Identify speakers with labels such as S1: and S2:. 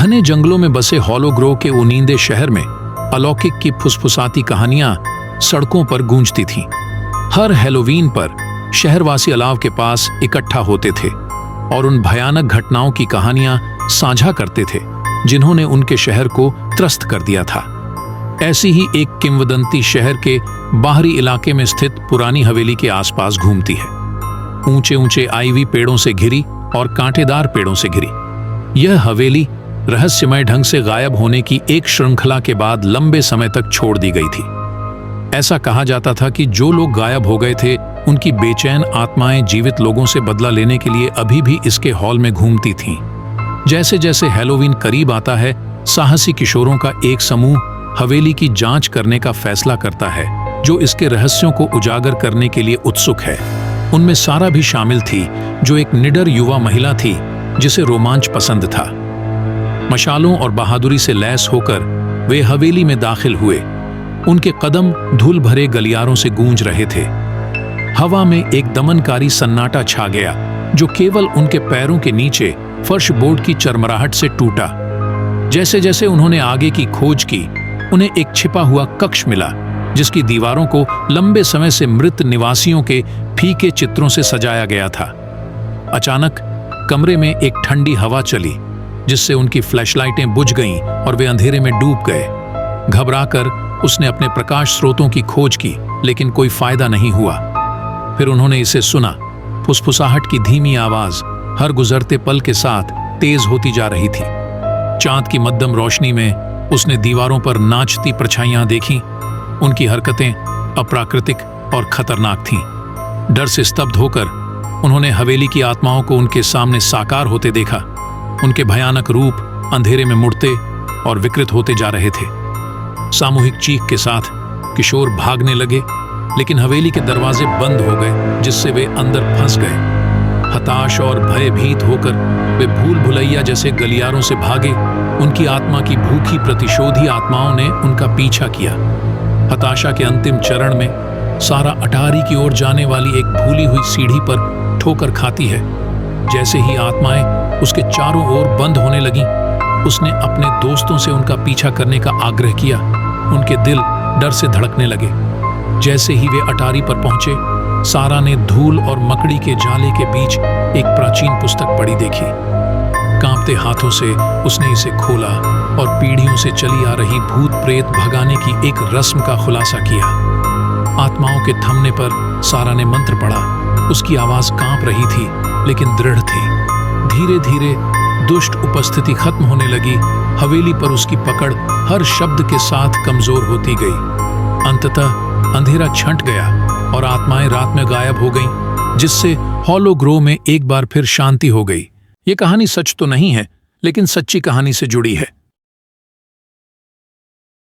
S1: घने जंगलों में बसे हॉलो ग्रो के उनींदे शहर में अलौकिक की फुसफुसाती कहानियां सड़कों पर गूंजती थीं। हर हैलोवीन पर शहरवासी अलाव के पास इकट्ठा होते थे और उन भयानक घटनाओं की कहानियां साझा करते थे जिन्होंने उनके शहर को त्रस्त कर दिया था। ऐसी ही एक किंवदंती शहर के बाहरी इलाके में स्थित पुरानी हवेली के आसपास घूमती है। ऊंचे ऊंचे आईवी पेड़ों से घिरी और कांटेदार पेड़ों से घिरी यह हवेली रहस्यमय ढंग से गायब होने की एक श्रृंखला के बाद लंबे समय तक छोड़ दी गई थी। ऐसा कहा जाता था कि जो लोग गायब हो गए थे उनकी बेचैन आत्माएं जीवित लोगों से बदला लेने के लिए अभी भी इसके हॉल में घूमती थीं। जैसे जैसे हैलोवीन करीब आता है, साहसी किशोरों का एक समूह हवेली की जांच करने का फैसला करता है, जो इसके रहस्यों को उजागर करने के लिए उत्सुक है। उनमें सारा भी शामिल थी, जो एक निडर युवा महिला थी जिसे रोमांच पसंद था। मशालों और बहादुरी से लैस होकर वे हवेली में दाखिल हुए। उनके कदम धूल भरे गलियारों से गूंज रहे थे। हवा में एक दमनकारी सन्नाटा छा गया, जो केवल उनके पैरों के नीचे फर्श बोर्ड की चरमराहट से टूटा। जैसे जैसे उन्होंने आगे की खोज की, उन्हें एक छिपा हुआ कक्ष मिला जिसकी दीवारों को लंबे समय से मृत निवासियों के फीके चित्रों से सजाया गया था। अचानक कमरे में एक ठंडी हवा चली, जिससे उनकी फ्लैशलाइटें बुझ गईं और वे अंधेरे में डूब गए। घबराकर उसने अपने प्रकाश स्रोतों की खोज की, लेकिन कोई फायदा नहीं हुआ। फिर उन्होंने इसे सुना। फुसफुसाहट की धीमी आवाज हर गुजरते पल के साथ तेज होती जा रही थी। चांद की मध्यम रोशनी में उसने दीवारों पर नाचती परछाइयां देखीं। उनकी हरकतें अप्राकृतिक और खतरनाक थीं। डर से स्तब्ध होकर उन्होंने हवेली की आत्माओं को उनके सामने साकार होते देखा। उनके भयानक रूप अंधेरे में मुड़ते और विकृत होते जा रहे थे। सामूहिक चीख के साथ किशोर भागने लगे, लेकिन हवेली के दरवाजे बंद हो गए, जिससे वे अंदर फंस गए। हताश और भयभीत होकर वे भूल भुलैया जैसे गलियारों से भागे। उनकी आत्मा की भूखी प्रतिशोधी आत्माओं ने उनका पीछा किया। हताशा के अंतिम चरण में सारा अटारी की ओर जाने वाली एक भूली हुई सीढ़ी पर ठोकर खाती है। जैसे ही आत्माएं उसके चारों ओर बंद होने लगीं, उसने अपने दोस्तों से उनका पीछा करने का आग्रह किया। उनके दिल डर से धड़कने लगे। जैसे ही वे अटारी पर पहुंचे, सारा ने धूल और मकड़ी के जाले के बीच एक प्राचीन पुस्तक पड़ी देखी। कांपते हाथों से उसने इसे खोला और पीढ़ियों से चली आ रही भूत प्रेत भगाने की एक रस्म का खुलासा किया। आत्माओं के थमने पर सारा ने मंत्र पढ़ा। उसकी आवाज कांप रही थी, लेकिन दृढ़ थी। धीरे धीरे दुष्ट उपस्थिति खत्म होने लगी। हवेली पर उसकी पकड़ हर शब्द के साथ कमजोर होती गई। अंततः अंधेरा छंट गया और आत्माएं रात में गायब हो गईं, जिससे हॉलो ग्रो में एक बार फिर शांति हो गई। ये कहानी सच तो नहीं है, लेकिन सच्ची कहानी से जुड़ी है।